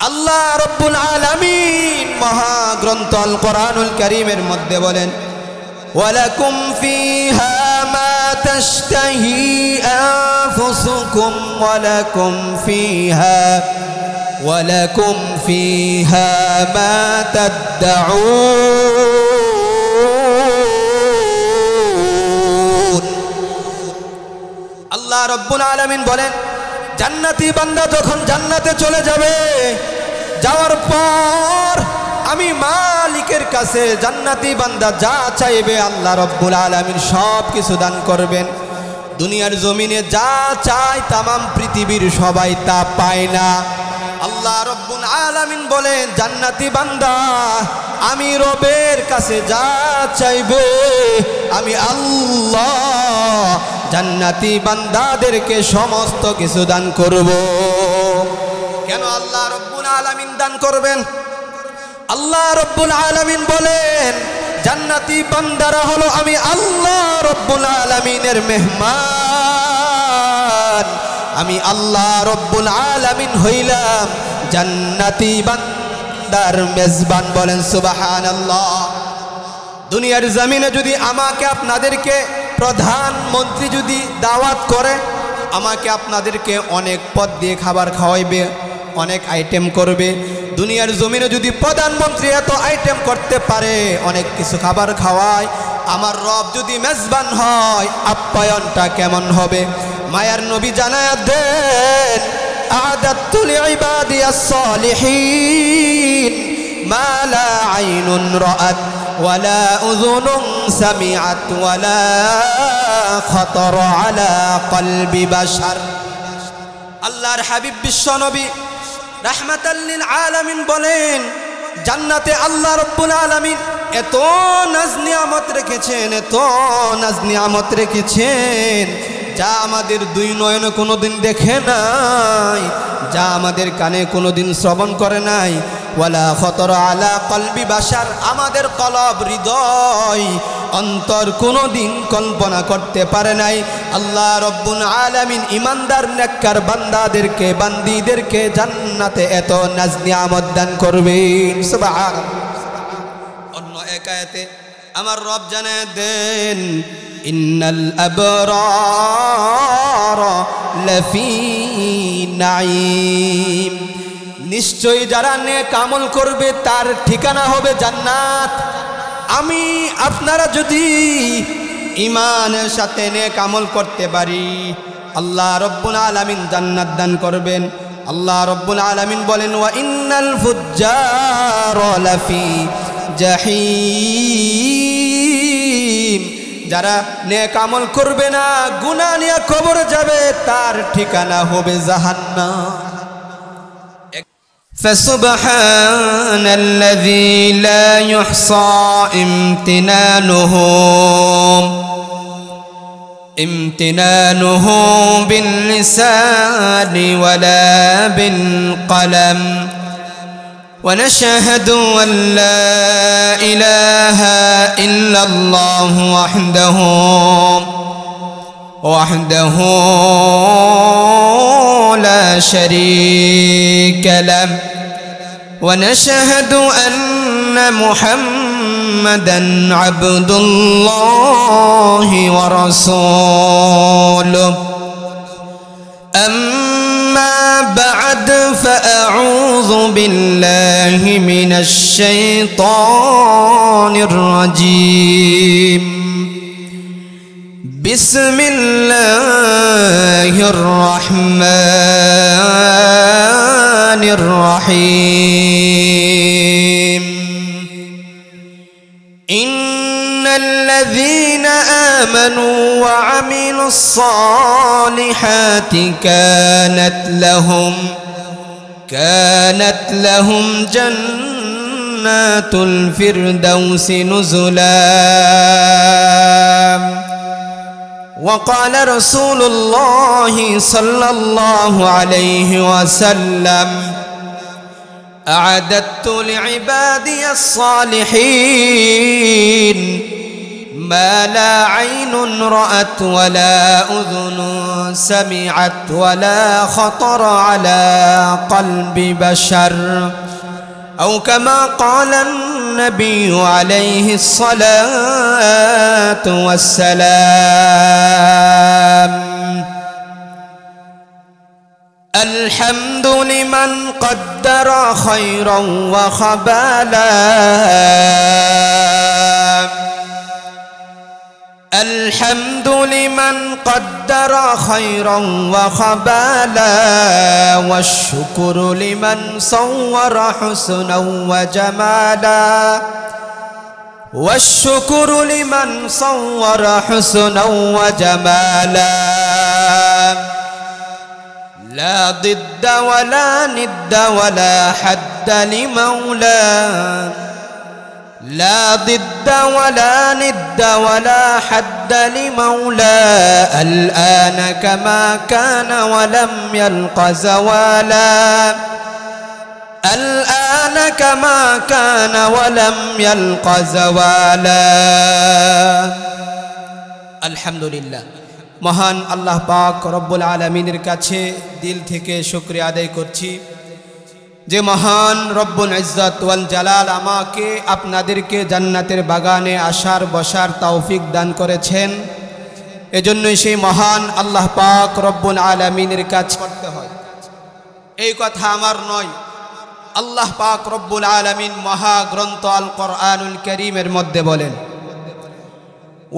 আল্লাহ রব্বুল আলামিন মহাগ্রন্থ আল কোরআনুল কারীমের মধ্যে বলেন ওয়ালাকুম ফিহা মা তাশতাহি আনফুসুকুম ওয়ালাকুম ফিহা মা তাদউন। আল্লাহ রব্বুল আলামিন বলেন জান্নাতি বান্দা যখন জান্নাতে চলে যাবে, যাওয়ার পর আমি মালিকের কাছে জান্নাতি বান্দা যা চাইবে আল্লাহ রব্বুল আলামিন সব কিছু দান করবেন। দুনিয়ার জমিনে যা চায় তামাম পৃথিবীর সবাই তা পায় না। আল্লাহ রব্বুল আলামিন বলেন জান্নাতি বান্দা আমি রবের কাছে যা চাইবে আমি আল্লাহ জান্নাতি বান্দাদেরকে সমস্ত কিছু দান করব। কেন আল্লাহ রব্বুল আলামিন দান করবেন? আল্লাহ রব্বুল আলামিন বলেন জান্নাতি বান্দারা হলো আমি আল্লাহ রব্বুল আলামিনের মেহমান। আমি আল্লাহ রব্বুল আলামিন হইলাম জান্নাতি বান্দার মেজবান। বলেন সুবহানাল্লাহ। দুনিয়ার জমিনে যদি আমাকে আপনাদেরকে প্রধানমন্ত্রী যদি দাওয়াত করে, আমাকে আপনাদেরকে অনেক পদ দিয়ে খাবার খাওয়াইবে, অনেক আইটেম করবে। দুনিয়ার জমিনে যদি প্রধানমন্ত্রী এত আইটেম করতে পারে, অনেক কিছু খাবার খাওয়ায়, আমার রব যদি মেজবান হয় আপ্যায়নটা কেমন হবে? মায়ার নবী জানায়া দেন আ'দাতু লিইবাদিয়াস সালিহিন মা লা আইনুন রাআত ওয়ালা উযুনুন সামিআত ওয়ালা খাতার আলা কলবি বাশার। আল্লাহর হাবিব বিশ্ব নবী রাহমাতাল লিল আলামিন বলেন জান্নাতে আল্লাহ রব্বুল আলামিন এত নাজ নিয়ামত রেখেছেন, এত নাজ নিয়ামত রেখেছেন যা আমাদের দুই নয়নে কোনোদিন দেখে নাই, যা আমাদের কানে কোনোদিন শ্রবণ করে নাই। ওয়ালা খতর আলা কলবি বাশার, আমাদের কলব হৃদয় অন্তর কোনোদিন কল্পনা করতে পারে নাই। আল্লাহ রব্বুল আলামিন ইমানদার নেককার বান্দাদেরকে বান্দীদেরকে জান্নাতে এত নাজ নিয়ামত দান করবেন। সুবহানাল্লাহ। অন্য এক আয়াতে আমার রব জানায় দেন ইন্নাল আবরারা লাফি নাঈম, নিশ্চয়ই যারা নেক আমল করবে তার ঠিকানা হবে জান্নাত। আমি আপনারা যদি ঈমানের সাথে নেক আমল করতে পারি আল্লাহ রব্বুল আলামিন জান্নাত দান করবেন। আল্লাহ রব্বুল আলামিন বলেন ওয়া ইন্নাল ফুজ্জারা লাফি জাহিম, যারা নেক আমল করবে না গুনাহ নিয়ে কবরে যাবে তার ঠিকানা হবে জাহান্নাম। فسبحان الذي لا يحصى امتنانه باللسان ولا بالقلم، ونشهد أن لا إله إلا الله وحده لا شريك له، ونشهد أن محمدًا عبد الله ورسوله. أما بعد فأعوذ بالله من الشيطان الرجيم. بسم الله الرحمن الرحيم. إن الذين آمنوا وعملوا الصالحات كانت لهم جنات الفردوس نزلا. وقال رسول الله صلى الله عليه وسلم أعددت لعبادي الصالحين ما لا عين رأت ولا أذن سمعت ولا خطر على قلب بشر أو كما قال النبي عليه الصلاة والسلام الحمد لمن قدر خيرا وخبالا الحمد لمن قدر خيرا وخبالا والشكر لمن صور حسنا وجمالا والشكر لمن صور حسنا وجمالا لا ضد ولا ند ولا حد لمولاه لا ضد ولا ند ولا حد لمولى الآن كما كان ولم يلق زوالا الآن كما كان ولم يلق زوالا الحمد لله মহান আল্লাহ পাক রব্বুল আলামিনের কাছে দিল থেকে শুকরিয়া আদায় করছি যে মহান রব্বুল ইজ্জত ওয়াল জালাল আমাকে আপনাদেরকে জান্নাতের বাগানে আসার বসার তৌফিক দান করেছেন। এজন্যই সেই মহান আল্লাহ পাক রব্বুল আলামিনের কাছে করতে হয়। এই কথা আমার নয়, আল্লাহ পাক রব্বুল আলামিন মহাগ্রন্থ আল কোরআনুল কারীমের মধ্যে বলেন,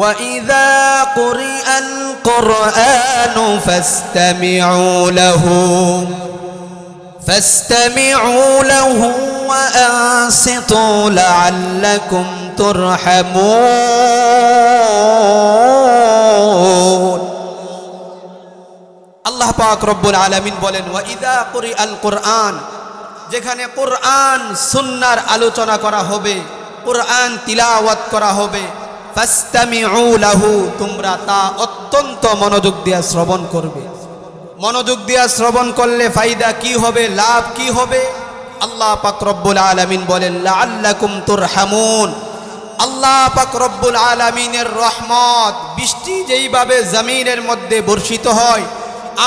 وَإِذَا قُرِئَ الْقُرْآنُ فاستمعوا له وأنصتوا لعلكم ترحمون আল্লাহ পাক রব্বুল আলামিন বলেন ওয়াইদা কুরিআল কুরআন, যেখানে কুরআন সুন্নাহর আলোচনা করা হবে, কুরআন তিলাওয়াত করা হবে, ফাস্তামিউ লাহু, তোমরা তা অত্যন্ত মনোযোগ দিয়ে শ্রবণ করবে। মনোযোগ দিয়ে শ্রবণ করলে ফায়দা কি হবে, লাভ কি হবে? আল্লাহ পাক রব্বুল আলামিন বলেন লাআল্লাকুম তুরহামুন। আল্লাহ পাক রব্বুল আলামিনের রহমত বৃষ্টি যেইভাবে জমিনের মধ্যে বর্ষিত হয়,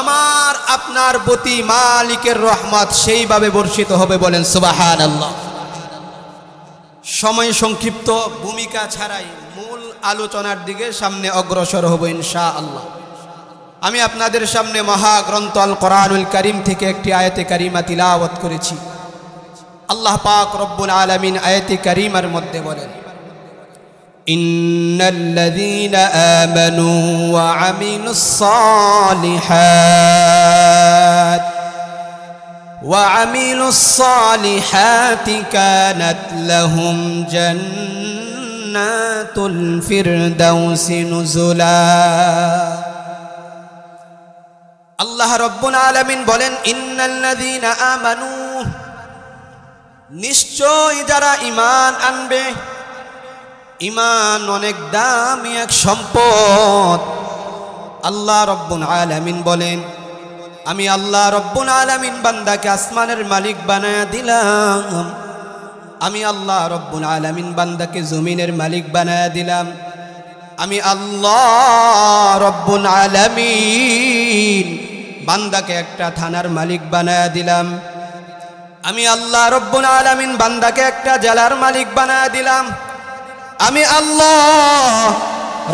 আমার আপনার প্রতি মালিকের রহমত সেইভাবে বর্ষিত হবে। বলেন সুবহানাল্লাহ। সময় সংক্ষিপ্ত, ভূমিকা ছাড়াই মূল আলোচনার দিকে সামনে অগ্রসর হব ইনশাআল্লাহ। আমি আপনাদের সামনে মহাগ্রন্থ আল কোরআনুল কারীম থেকে একটি আয়াতে কারিমা তিলাওয়াত করেছি। আল্লাহ পাক রব্বুল আলামিন আয়াতে কারিমার মধ্যে বলেন, ইন্নাল্লাযীনা আমানু ওয়া আমিলুস সালিহাতি কানাত লাহুম জান্নাতুল ফিরদাউসি নুজুলা। আল্লাহ রব্বুল আলামিন বলেন ইন্নাল্লাযীনা আমানু, নিশ্চয় যারা ঈমান আনবে। ঈমান অনেক দামি এক সম্পদ। আল্লাহ রব্বুল আলামিন বলেন আমি আল্লাহ রব্বুল আলামিন বান্দাকে আসমানের মালিক বানায়া দিলাম, আমি আল্লাহ রব্বুল আলামিন বান্দাকে জমিনের মালিক বানায়া দিলাম, আমি আল্লাহ রব্বুল আলামিন বান্দাকে একটা থানার মালিক বানায়া দিলাম, আমি আল্লাহ রব্বুল আলামিন বান্দাকে একটা জেলার মালিক বানায়া দিলাম, আমি আল্লাহ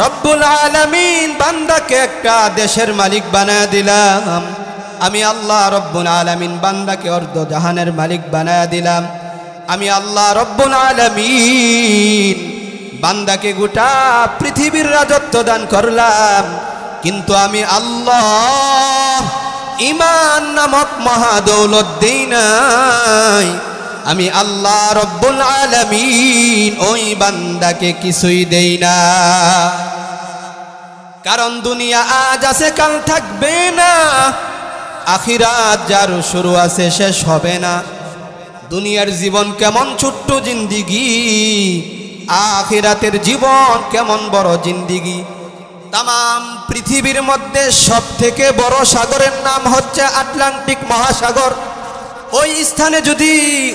রব্বুল আলামিন বান্দাকে একটা দেশের মালিক বানায়া দিলাম, আমি আল্লাহ রব্বুল আলামিন বান্দাকে অর্ধ জাহানের মালিক বানায়া দিলাম, আমি আল্লাহ রব্বুল আলামিন বান্দাকে গোটা পৃথিবীর রাজত্ব দান করলাম। কিন্তু আমি আল্লাহ ঈমান নামক মহাদৌলত দেই নাই। আমি আল্লাহ রব্বুল আলামিন ওই বান্দাকে কিছুই দেই না। কারণ দুনিয়া আজ আছে কাল থাকবে না, আখিরাত যার শুরু আছে শেষ হবে না। দুনিয়ার জীবন কেমন ছোট্ট জিন্দিগি, আখিরাতের জীবন কেমন বড় জিন্দিগি। তাম পৃথিবীর মধ্যে সব থেকে বড় সাগরের নাম হচ্ছে আটলান্টিক মহাসাগর। ওই স্থানে যদি,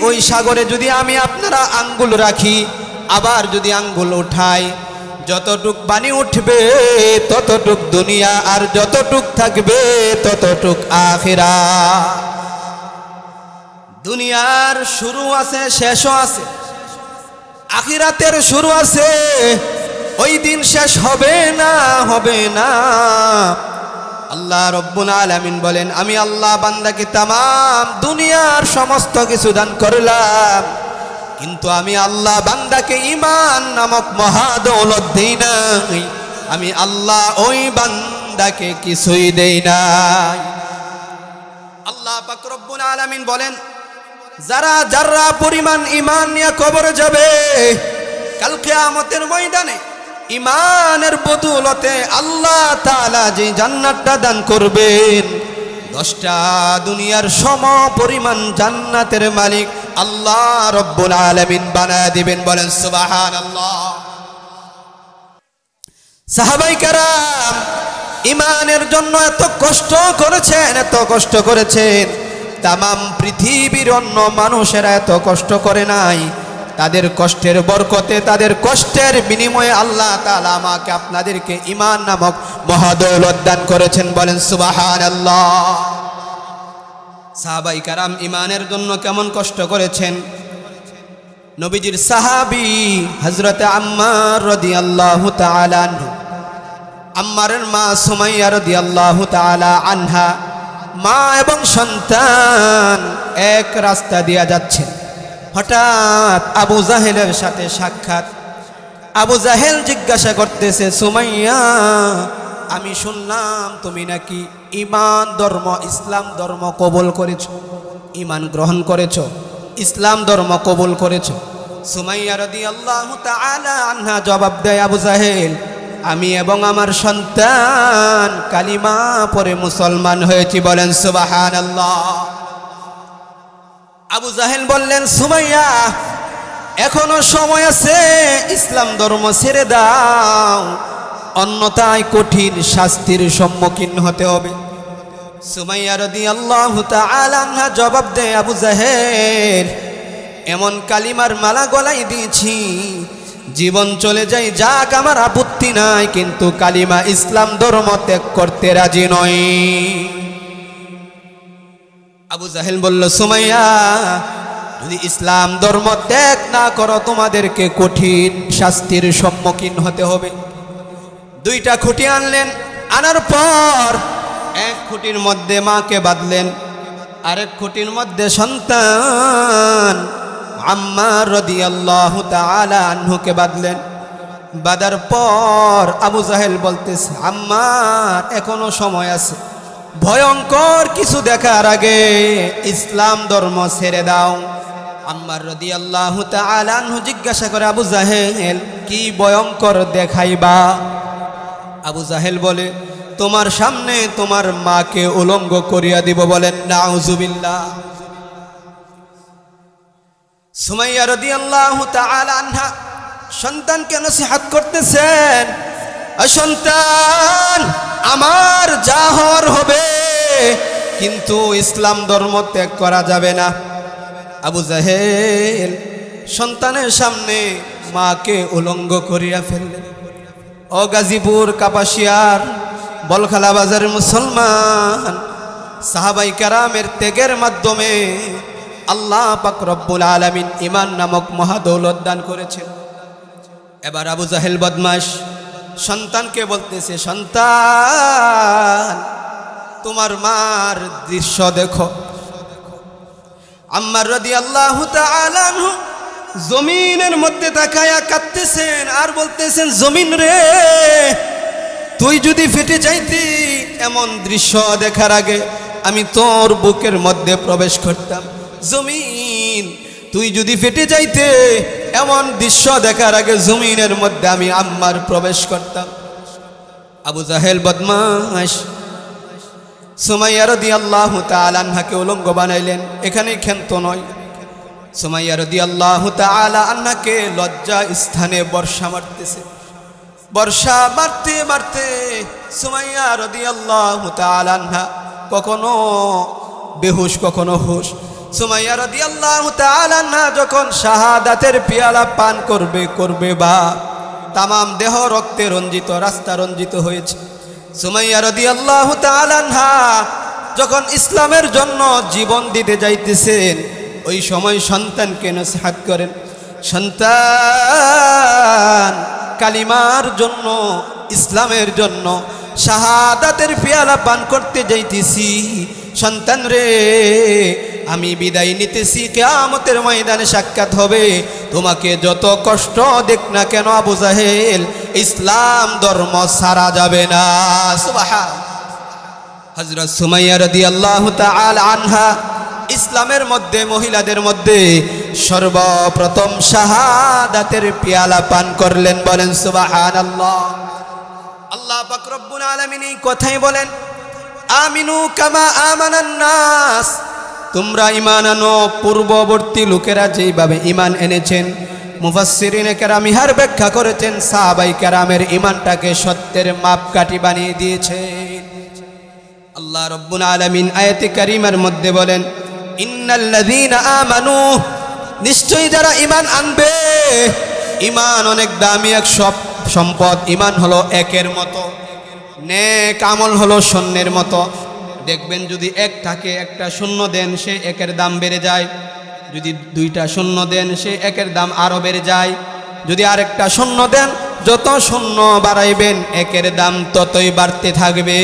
ওই সাগরে যদি আমি আপনারা আঙ্গুল রাখি, আবার যদি আঙ্গুল উঠাই, যতটুক পানি উঠবে ততটুক দুনিয়া, আর যতটুক থাকবে ততটুক আখিরাত। দুনিয়ার শুরু আছে, শেষও আছে, আখিরাতের শুরু আছে, ওই দিন শেষ হবে না, হবে না। আল্লাহ রব্বুল আলামিন বলেন, আমি আল্লাহ বান্দাকে তামাম দুনিয়ার সমস্ত কিছু দান করলাম, কিন্তু আমি আল্লাহ বান্দাকে ঈমান নামক মহাদৌলত দেই নাই। আমি আল্লাহ ওই বান্দাকে কিছুই দেই নাই। আল্লাহ পাক রব্বুল আলামিন বলেন, যারা যারা পরিমাণ ঈমান নিয়ে কবরে যাবে, কাল কিয়ামতের ময়দানে ঈমানের বদৌলতে আল্লাহ তাআলা যে জান্নাতটা দান করবেন, 10টা দুনিয়ার সম পরিমাণ জান্নাতের মালিক আল্লাহ রব্বুল আলামিন বানায় দিবেন। বলেন সুবহানাল্লাহ। সাহাবায়ে কেরাম ঈমানের জন্য এত কষ্ট করেছেন, এত কষ্ট করেছেন, তামাম পৃথিবীর অন্য মানুষেরা এত কষ্ট করে নাই। তাদের কষ্টের বরকতে, তাদের কষ্টের বিনিময়ে আল্লাহ তাআলা আমাকে আপনাদেরকে ঈমান নামক মহাদৌলত দান করেছেন। বলেন সুবহানাল্লাহ। সাহাবায়ে কেরাম ঈমানের জন্য কেমন কষ্ট করেছেন। নবীজির সাহাবী হযরত আম্মার রাদিয়াল্লাহু তাআলা আনহু, আম্মারের মা সুমাইয়া রাদিয়াল্লাহু তাআলা আনহা, মা এবং সন্তান এক রাস্তা দিয়ে যাচ্ছেন। হঠাৎ আবু জাহেলের সাথে সাক্ষাৎ। আবু জাহেল জিজ্ঞাসা করতেছে, সুমাইয়া, আমি শুনলাম তুমি নাকি ঈমান ধর্ম, ইসলাম ধর্ম কবুল করেছো, ঈমান গ্রহণ করেছো, ইসলাম ধর্ম কবুল করেছো। সুমাইয়া রাদিয়াল্লাহু তাআলা আনহা জবাব দেয়, আবু জাহেল, আমি এবং আমার সন্তান কালিমা পড়ে মুসলমান হয়েছি। বলেন সুবহানাল্লাহ। আবু জাহেল বললেন, সুমাইয়া, এখনো সময় আছে, ইসলাম ধর্ম ছেড়ে দাও, অন্যথায় কঠিন শাস্তির সম্মুখীন হতে হবে। সুমাইয়া রাদিয়াল্লাহু তাআলা আনহা জবাব দেয়, আবু জাহেল, এমন কালিমার মালা গলায় দিয়েছি, জীবন চলে যায় যাক, আমার আপত্তি নাই, কিন্তু কালিমা ইসলাম ধর্ম ত্যাগ করতে রাজি নই। আবু জাহেল বলল, সুমাইয়া, যদি ইসলাম ধর্ম ত্যাগ না করো তোমাদেরকে কঠিন শাস্তির সম্মুখীন হতে হবে। 2টা খুঁটি আনলেন, আনার পর এক খুঁটির মধ্যে মাকে বাঁধলেন, আরেক খুঁটির মধ্যে সন্তান আম্মার রাদিয়াল্লাহু তাআলা আনহুকে বাঁধলেন। বাঁধার পর আবু জাহেল বলতেছে, আম্মার, এখনো সময় আছে, ভয়ঙ্কর কিছু দেখার আগে ইসলাম ধর্ম ছেড়ে দাও। আম্মার রাদিয়াল্লাহু তাআলা আনহু জিজ্ঞাসা করে, আবু জাহেল, কি ভয়ঙ্কর দেখাইবা? আবু জাহেল বলে, তোমার সামনে তোমার মাকে উলঙ্গ করিয়া দিব। বলেন নাউজুবিল্লাহ। সুমাইয়া রাদিয়াল্লাহু তাআলা আনহা সন্তানকে নসিহত করতেছেন, সন্তান, আমার যা হওয়ার হবে, কিন্তু ইসলাম ধর্ম ত্যাগ করা যাবে না। আবু জাহেল সন্তানের সামনে মাকে উলঙ্গ করিয়া ফেললেন। ও গাজীপুর, কাপাসিয়ার, বলখালা বাজারের মুসলমান, সাহাবায়ে কেরামের ত্যাগের মাধ্যমে আল্লাহ পাক রব্বুল আলামিন ঈমান নামক মহাদৌলত দান করেছেন। এবার আবু জাহেল বদমাশ সন্তানকে বলতেছে, সন্তান, তোমার মার দৃশ্য দেখো। আম্মার রাদিয়াল্লাহু তাআলা আনহু জমিনের মধ্যে তাকায়া কাঁদতেছেন আর বলতেছেন, জমিন রে, তুই যদি ফেটে যাইতি, এমন দৃশ্য দেখার আগে আমি তোর বুকের মধ্যে প্রবেশ করতাম। জমিন, তুই যদি ফেটে যাইতে, এমন দৃশ্য দেখার আগে জমিনের মধ্যে আমি আম্মার প্রবেশ করতাম। আবু জাহেল বদমাশ সুমাইয়া রাদিয়াল্লাহু তাআলা আনহাকে উলঙ্গ বানাইলেন। এখানেই ক্ষান্ত নয়, সুমাইয়া রাদিয়াল্লাহু তাআলা আনহাকে লজ্জা স্থানে বর্ষা মারতেছে। বর্ষা মারতে মারতে সুমাইয়া রাদিয়াল্লাহু তাআলা আনহা কখনো বেহুশ, কখনো হুশ। সুমাইয়া রাদিয়াল্লাহু তাআলা আনহা যখন শাহাদাতের পেয়ালা পান করবে বা তামাম দেহ রক্তে রঞ্জিত, রাস্তা রঞ্জিত হয়েছে। সুমাইয়া রাদিয়াল্লাহু তাআলা আনহা যখন ইসলামের জন্য জীবন দিতে যাইতেছেন, ওই সময় সন্তানকে নসিহত করেন, সন্তান কালিমার জন্য, ইসলামের জন্য শাহাদাতের পেয়ালা পান করতে যাইতেছি, সন্তান রে আমি বিদায় নিতেছি, কিয়ামতের ময়দানে সাক্ষাৎ হবে, তোমাকে যত কষ্ট দেখ না কেন আবু জাহেল, ইসলাম ধর্ম ছাড়া যাবে না। সুবহানাল্লাহ। হযরত সুমাইয়া রাদিয়াল্লাহু তাআলা আনহা ইসলামের মধ্যে, মহিলাদের মধ্যে সর্বপ্রথম শাহাদাতের পেয়ালা পান করলেন। বলেন সুবহানাল্লাহ। আল্লাহ পাক রব্বুল আলামিন এই কথাই বলেন, আমিনু কামা আমানান নাস, তোমরা ঈমান আনো পূর্ববর্তী লোকেরা যেইভাবে ঈমান এনেছেন। মুফাসসিরিনে কেরাম ইহার ব্যাখ্যা করেছেন, সাহাবায়ে কেরামের ঈমানটাকে সত্যের মাপকাঠি বানিয়ে দিয়েছেন। আল্লাহ রব্বুল আলামিন আয়াতে কারিমার মধ্যে বলেন, ইন্নাল্লাযীনা আমানু, নিশ্চয়ই যারা ঈমান আনবে, ঈমান অনেক দামি এক সম্পদ। ঈমান হলো একের মতো, নেক আমল হলো শূন্যের মতো। দেখবেন যদি এক থাকে, একটা শূন্য দেন, সে একের দাম বেড়ে যায়। যদি দুইটা শূন্য দেন, সে একের দাম আরো বেড়ে যায়। যদি আরেকটা শূন্য দেন, যত শূন্য বাড়াইবেন একের দাম ততই বাড়তে থাকবে।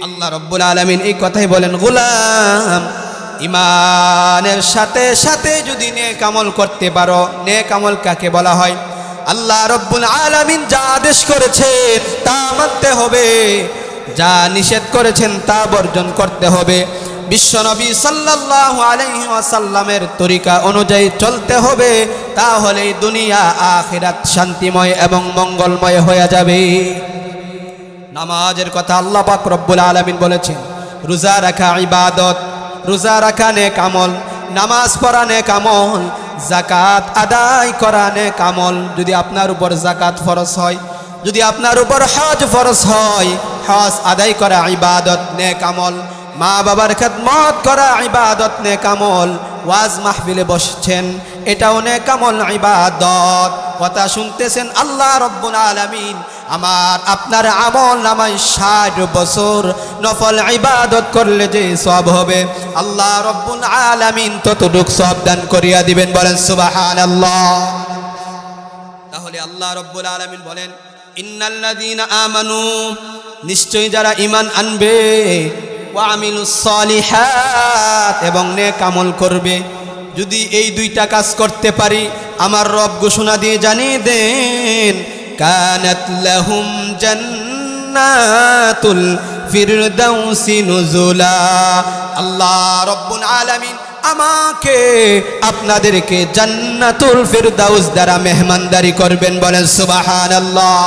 আল্লাহ রব্বুল আলামিন এই কথাই বলেন, গোলাম ঈমানের সাথে সাথে যদি নেক আমল করতে পারো, নেক আমল কাকে বলা হয়? আল্লাহ রব্বুল আলামিন যা আদেশ করেছেন তা মানতে হবে, যা নিষেধ করেছেন তা বর্জন করতে হবে। বিশ্বনবী সাল্লাল্লাহু আলাইহি ওয়াসাল্লামের তরিকা অনুযায়ী চলতে হবে, তাহলে দুনিয়া আখিরাত শান্তিময় এবং মঙ্গলময় হয়ে যাবে। নামাজের কথা আল্লাহ পাক রব্বুল আলামিন বলেছেন, রোজা রাখা ইবাদত, রোজা রাখা নেক আমল, নামাজ পড়া নেক আমল, যাকাত আদায় করা নেক আমল। যদি আপনার উপর যাকাত ফরজ হয়, যদি আপনার উপর হজ ফরজ হয়, হজ আদায় করা ইবাদত নেক আমল। মা বাবার খেদমত করা ইবাদত নেক আমল। ওয়াজ মাহফিলে বসছেন, এটাও নেক আমল, ইবাদত। কথা শুনতেছেন, আল্লাহ রব্বুল আলামিন আমার আপনার আমল নামায় 60 বছর নফল ইবাদত করলে যে সওয়াব হবে, আল্লাহ রব্বুল আলামিন ততটুক সওয়াব দান করিয়া দিবেন। বলেন সুবহানাল্লাহ। তাহলে আল্লাহ রব্বুল আলামিন বলেন, ইন্নাল্লাযীনা আমানু, নিশ্চয়ই যারা ঈমান আনবে, ওয়া আমিলুস সলিহাত, এবং নেক আমল করবে। যদি এই দুইটা কাজ করতে পারি, আমার রব ঘোষণা দিয়ে জানিয়ে দেন, কানাত লাহুম জান্নাতুল ফিরদাউসি নুজুলা। আল্লাহ রব্বুল আলামিন আমাকে আপনাদেরকে জান্নাতুল ফিরদাউস দ্বারা মেহমানদারি করবেন। বলেন সুবহানাল্লাহ।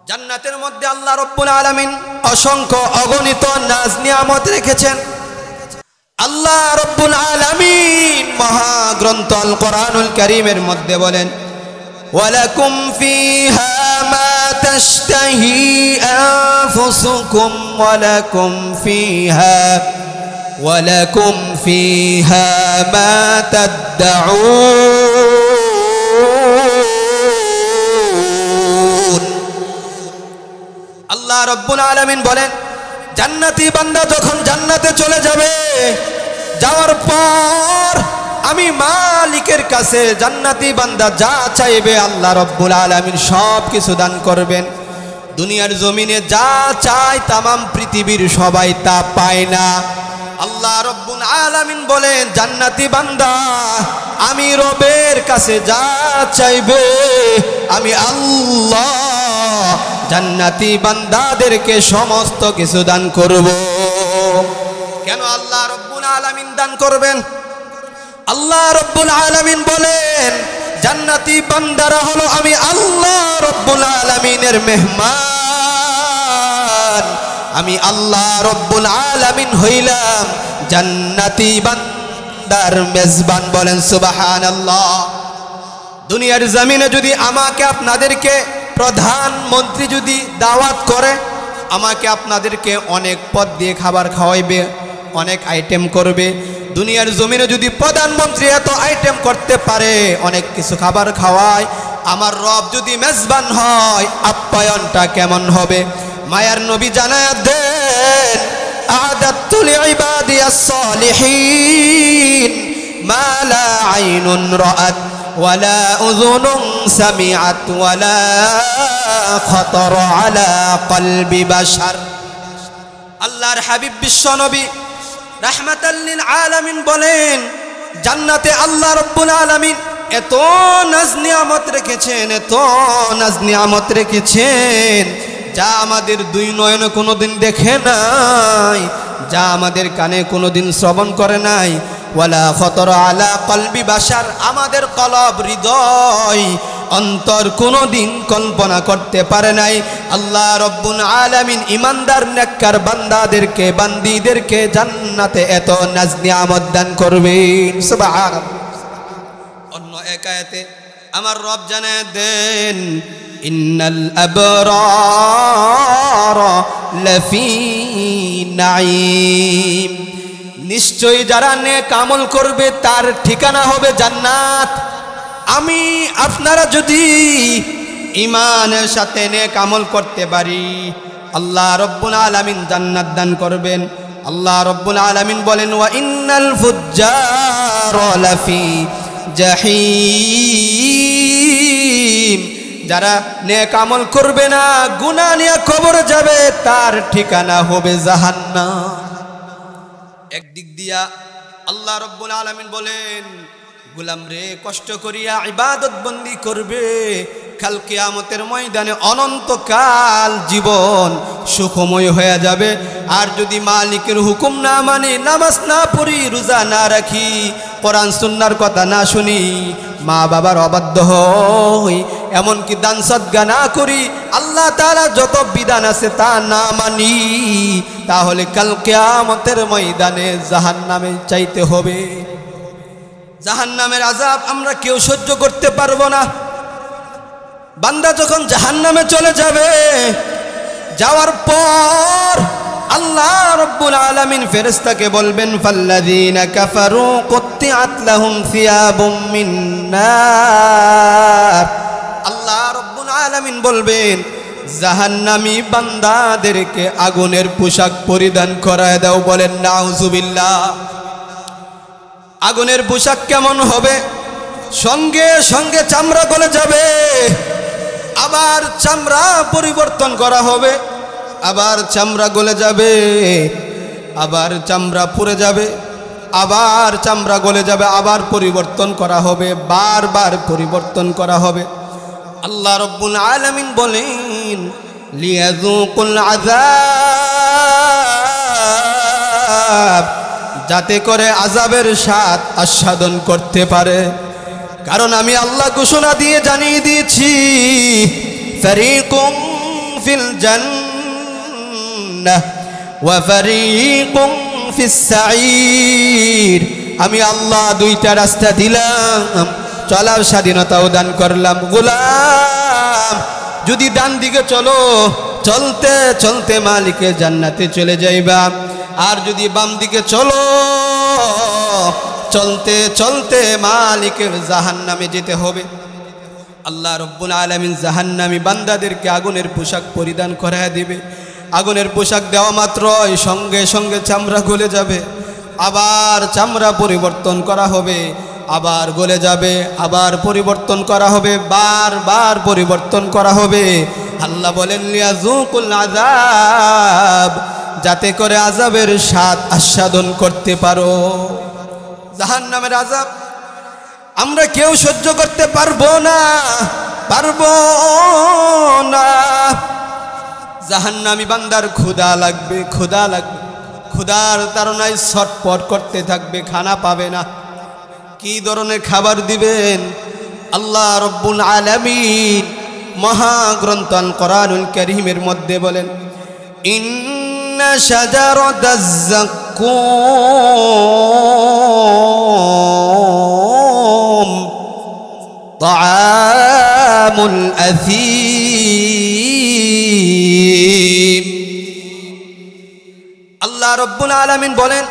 জান্নাতের মধ্যে আল্লাহ রব্বুল আলামিন অসংখ্য অগণিত নাজ নিয়ামত রেখেছেন। আল্লাহ রব্বুল আলামিন মহাগ্রন্থ আল কোরআনুল কারীমের মধ্যে বলেন, ওয়ালাকুম ফিহা মা তাশতাহি আনফুসুকুম ওয়ালাকুম ফিহা মা তাদউন। আল্লাহ রব্বুল আলামিন বলেন, জান্নাতি বান্দা যখন জান্নাতে চলে যাবে, যাওয়ার পর আমি মালিকের কাছে জান্নাতি বান্দা যা চাইবে আল্লাহ রব্বুল আলামিন সব কিছু দান করবেন। দুনিয়ার জমিনে যা চায় তামাম পৃথিবীর সবাই তা পায় না। আল্লাহ রব্বুল আলামিন বলেন, জান্নাতি বান্দা আমি রবের কাছে যা চাইবে আমি আল্লাহ জান্নাতি বান্দাদেরকে সমস্ত কিছু দান করব। কেন আল্লাহ রব্বুল আলামিন দান করবেন? আল্লাহ রব্বুল আলামিন বলেন, জান্নাতি বান্দারা হলো আমি আল্লাহ রব্বুল আলামিনের মেহমান। আমি আল্লাহ রব্বুল আলামিন হইলাম জান্নাতি বান্দার মেজবান। বলেন সুবহানাল্লাহ। দুনিয়ার জমিনে যদি আমাকে আপনাদেরকে প্রধানমন্ত্রী যদি দাওয়াত করে, আমাকে আপনাদেরকে অনেক পদ দিয়ে খাবার খাওয়াইবে, অনেক আইটেম করবে। দুনিয়ার জমিনে যদি প্রধানমন্ত্রী এত আইটেম করতে পারে, অনেক কিছু খাবার খাওয়ায়, আমার রব যদি মেজবান হয় আপ্যায়নটা কেমন হবে? মায়ার নবী জানায়া দেন, আ'দাতু লিইবাদিয়াস সালিহিন মা লা আইনুন রাআত ওয়ালা উযুনুন সামিআত ওয়ালা খাতার আলা কলবি বাশার। আল্লাহর হাবিব বিশ্বনবী রাহমাতাল লিল আলামিন বলেন, জান্নাতে আল্লাহ রাব্বুল আলামিন এত নাজ নিয়ামত রেখেছেন, এত নাজ নিয়ামত রেখেছেন, যা আমাদের দুই নয়নে কোনোদিন দেখে নাই, যা আমাদের কানে কোনোদিন শ্রবণ করে নাই। ওয়ালা খতর আলা কলবি বাশার, আমাদের কলব, হৃদয়, অন্তর কোনোদিন কল্পনা করতে পারে নাই। আল্লাহ রব্বুল আলামিন ইমানদার নেককার বান্দাদেরকে, বান্দীদেরকে জান্নাতে এত নাজ নিয়ামত দান করবেন। সুবহানাল্লাহ। অন্য এক আয়াতে আমার রব জানায় দেন, ইন্নাল আবরার লাফি নাঈম, নিশ্চয়ই যারা নেক আমল করবে তার ঠিকানা হবে জান্নাত। আমি আপনারা যদি ঈমানের সাথে নেক আমল করতে পারি, আল্লাহ রব্বুল আলামিন জান্নাত দান করবেন। আল্লাহ রব্বুল আলামিন বলেন, ওয়া ইন্নাল ফুজ্জার লাফি জাহিম, যারা নেক আমল করবে না, গুনাহ নিয়ে কবরে যাবে, তার ঠিকানা হবে জাহান্নাম। একদিক দিয়া আল্লাহ রব্বুল আলামিন বলেন, গোলাম রে কষ্ট করিয়া ইবাদত বন্দি করবে, কাল কিয়ামতের ময়দানে অনন্তকাল জীবন সুখময় হয়ে যাবে। আর যদি মালিকের হুকুম না মানি, নামাজ না পড়ি, রোজা না রাখি, কোরআন সুন্নাহর কথা না শুনি, মা বাবার অবাধ্য হই, এমনকি দান সদকা না করি, আল্লাহ তাআলা যত বিধান আছে তা না মানি, তাহলে কাল কিয়ামতের ময়দানে জাহান্নামে চাইতে হবে। জাহান্নামের আযাব আমরা কেউ সহ্য করতে পারবো না। বান্দা যখন জাহান্নামে চলে যাবে, যাওয়ার পর আল্লাহ রব্বুল আলামিন ফেরেশতাকে বলবেন, ফাল্লাযীনা কাফারু কুত্তিআত লাহুম সিয়াবুম মিন নার, আল্লাহ রব্বুল আলামিন বলবেন জাহান্নামী বান্দাদেরকে আগুনের পোশাক পরিধান করায় দাও। বলেন নাউজুবিল্লাহ। আগুনের পোশাক কেমন হবে? সঙ্গে সঙ্গে চামড়া গলে যাবে, আবার চামড়া পরিবর্তন করা হবে, আবার চামড়া গলে যাবে, আবার চামড়া পুড়ে যাবে, আবার চামড়া গলে যাবে, আবার পরিবর্তন করা হবে, বারবার পরিবর্তন করা হবে। আল্লাহ রব্বুল আলামিন বলেন, লিয়াযুকুল আযাব, যাতে করে আযাবের স্বাদ আস্বাদন করতে পারে। কারণ আমি আল্লাহ ঘোষণা দিয়ে জানিয়ে দিয়েছি, ফারীকুম ফিল জান্নাহ ওয়া ফারীকুম ফিস সাঈর, আমি আল্লাহ দুইটা রাস্তা দিলাম, চলার স্বাধীনতাও দান করলাম। গোলাম যদি ডান দিকে চলো, চলতে চলতে মালিকের জান্নাতে চলে যাইবা, আর যদি বাম দিকে চলো, চলতে চলতে মালিকের জাহান্নামে যেতে হবে। আল্লাহ রব্বুল আলামিন জাহান্নামী বান্দাদেরকে আগুনের পোশাক পরিধান করায় দিবে। আগুনের পোশাক দেওয়া মাত্রই সঙ্গে সঙ্গে চামড়া গলে যাবে, আবার চামড়া পরিবর্তন করা হবে, আবার গলে যাবে, আবার পরিবর্তন করা হবে, বারবার পরিবর্তন করা হবে। আল্লাহ বলেন, লিয়াযুকুল আযাব, যাতে করে আযাবের স্বাদ আস্বাদন করতে পারো। জাহান্নামের আযাব আমরা কেউ সহ্য করতে পারবো না, পারবো না। জাহান্নামী বান্দার ক্ষুধা লাগবে, ক্ষুধা লাগবে, ক্ষুধার তাড়নায় ছটফট করতে থাকবে, খানা পাবে না। কি ধরনের খাবার দিবেন? আল্লাহ রব্বুল আলামিন মহাগ্রন্থ আল কোরআনুল কারীমের মধ্যে বলেন, ইন্না শাজারাতাজ যাক্কুম তাআমুল আথীম। আল্লাহ রব্বুল আলামিন বলেন,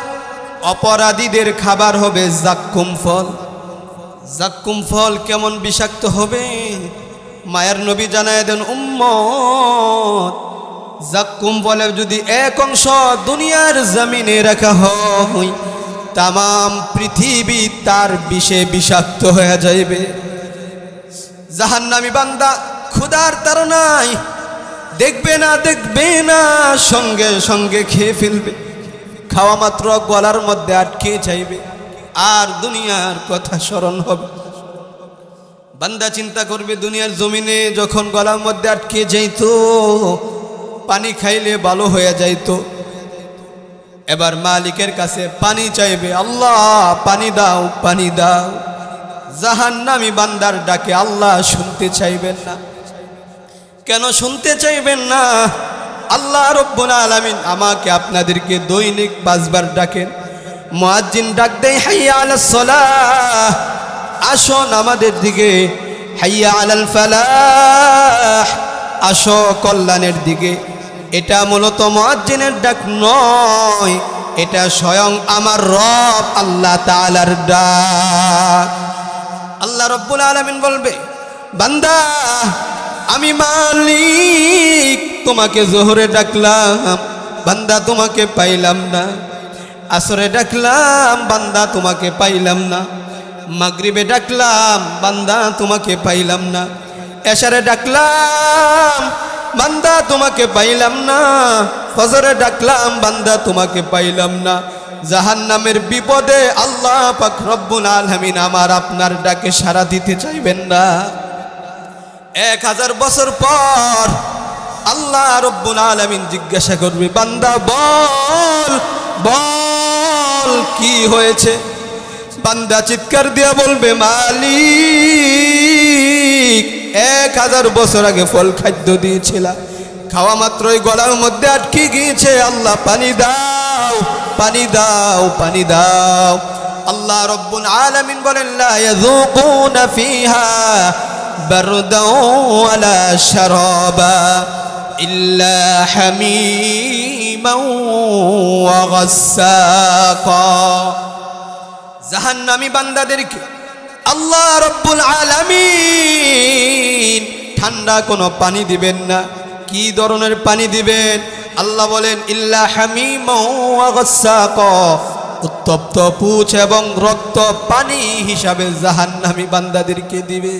অপরাধীদের খাবার হবে জাক্কুম ফল। জাক্কুম ফল কেমন বিষাক্ত হবে? মায়ের নবী জানায় দেন, উম্মত, জাক্কুম ফলের যদি এক অংশ দুনিয়ার জমিনে রাখা হয়, তাম পৃথিবী তার বিষে বিষাক্ত হয়ে যাইবে। জাহান্নামী বান্দা ক্ষুধার তাড়নায় দেখবে না সঙ্গে সঙ্গে খেয়ে ফেলবে। খাওয়া মাত্র গলার মধ্যে আটকে যাইবে, আর দুনিয়ার কথা স্মরণ হবে। বান্দা চিন্তা করবে, দুনিয়ার জমিনে যখন গলার মধ্যে আটকে যাইত, পানি খাইলে ভালো হয়ে যাইত। এবার মালিকের কাছে পানি চাইবে, আল্লাহ পানি দাও, পানি দাও। জাহান্নামী বান্দার ডাকে আল্লাহ শুনতে চাইবেন না। কেন শুনতে চাইবেন না? আল্লাহ রব্বুল আলামিন আমাকে আপনাদেরকে দৈনিক 5 বার ডাকেন। মুয়াজ্জিন ডাক দেয়, হাইয়া আলাস সালাহ, আসো নামাজের দিকে। হাইয়া আলাল ফালাহ, আসো কল্যাণের দিকে। এটা মূলত মুয়াজ্জিনের ডাক নয়, এটা স্বয়ং আমার রব আল্লাহ তাআলার ডাক। আল্লাহ রব্বুল আলামিন বলবে, বান্দা আমি মালিক তোমাকে জোহরে ডাকলাম, বান্দা তোমাকে পাইলাম না। আসরে ডাকলাম, বান্দা তোমাকে পাইলাম না। মাগরিবে ডাকলাম, বান্দা তোমাকে পাইলাম না। এশারে ডাকলাম, বান্দা তোমাকে পাইলাম না। ফজরে ডাকলাম, বান্দা তোমাকে পাইলাম না। জাহান্নামের বিপদে আল্লাহ পাক রব্বুল আলামিন আমার আপনার ডাকে সাড়া দিতে চাইবেন না। 1000 বছর পর আল্লাহ রব্বুল আলামিন জিজ্ঞাসা করবে, বান্দা বল বল কি হয়েছে? বান্দা চিৎকার দিয়া বলবে, মালিক 1000 বছর আগে ফল খাদ্য দিয়েছিলাম, খাওয়া মাত্রই গলার মধ্যে আটকে গিয়েছে। আল্লাহ পানি দাও, পানি দাও, পানি দাও। আল্লাহ রব্বুল আলামিন বলেন, লা ইয়াযুকুনা ফিহা বারদান ওয়ালা শারাবা ইল্লা হামীমান ওয়া গাসসাকা। জাহান্নামী বান্দাদেরকে আল্লাহ রব্বুল আলামিন ঠান্ডা কোনো পানি দিবেন না। কি ধরনের পানি দিবেন? আল্লাহ বলেন, ইল্লা হামীমান ওয়া গাসসাকা, উত্তপ্ত পুঁছ এবং রক্ত পানি হিসাবে জাহান্নামী বান্দাদেরকে দিবে।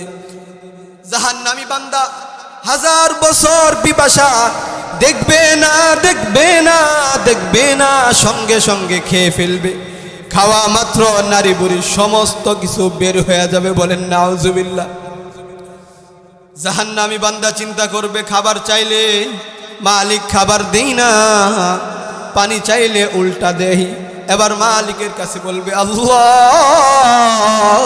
জাহান্নামী বান্দা 1000 বছর পিপাসা দেখবে না, দেখবে না, দেখবে না, সঙ্গে সঙ্গে খেয়ে ফেলবে। খাওয়া মাত্র নারী বুড়ি সমস্ত কিছু বের হয়ে যাবে। বলেন নাউজুবিল্লাহ। জাহান্নামী বান্দা চিন্তা করবে, খাবার চাইলে মালিক খাবার দেই না, পানি চাইলে উল্টা দেই। এবার মালিকের কাছে বলবে, আল্লাহ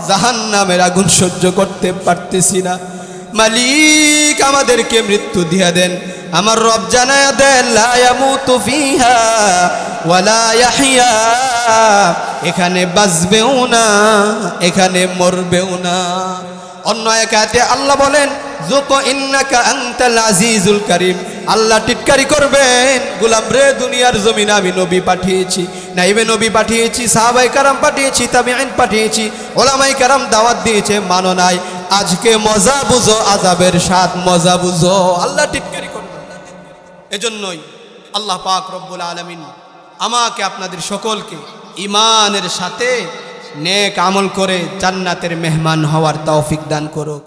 জাহান্নামের আগুন সহ্য করতে পারতেছি না, মালিক আমাদেরকে মৃত্যু দিয়া দেন। আমার রব জানায়া দেন, লা ইয়ামুতু ফিহা ওয়ালা ইয়াহইয়া, এখানে বাঁচবেও না, এখানে মরবেও না। অন্য এক আয়াতে আল্লাহ বলেন, যুক ইন্নাকা আনতাল আজিজুল কারীম। আল্লাহ টিটকারি করবেন, গোলাম রে দুনিয়ার জমিনে আমি নবী পাঠিয়েছি, নাইবে নবী পাঠিয়েছি, সাহাবায়ে কেরাম পাঠিয়েছি, তাবিঈন পাঠিয়েছি, উলামায়ে কেরাম দাওয়াত দিয়েছে, মানো নাই। আজকে মজা বুঝো, আযাবের স্বাদ মজা বুঝো। আল্লাহ টিটকারি করবেন। এজন্যই আল্লাহ পাক রব্বুল আলামিন আমাকে আপনাদের সকলকে ঈমানের সাথে নেক আমল করে জান্নাতের মেহমান হওয়ার তৌফিক দান করুক।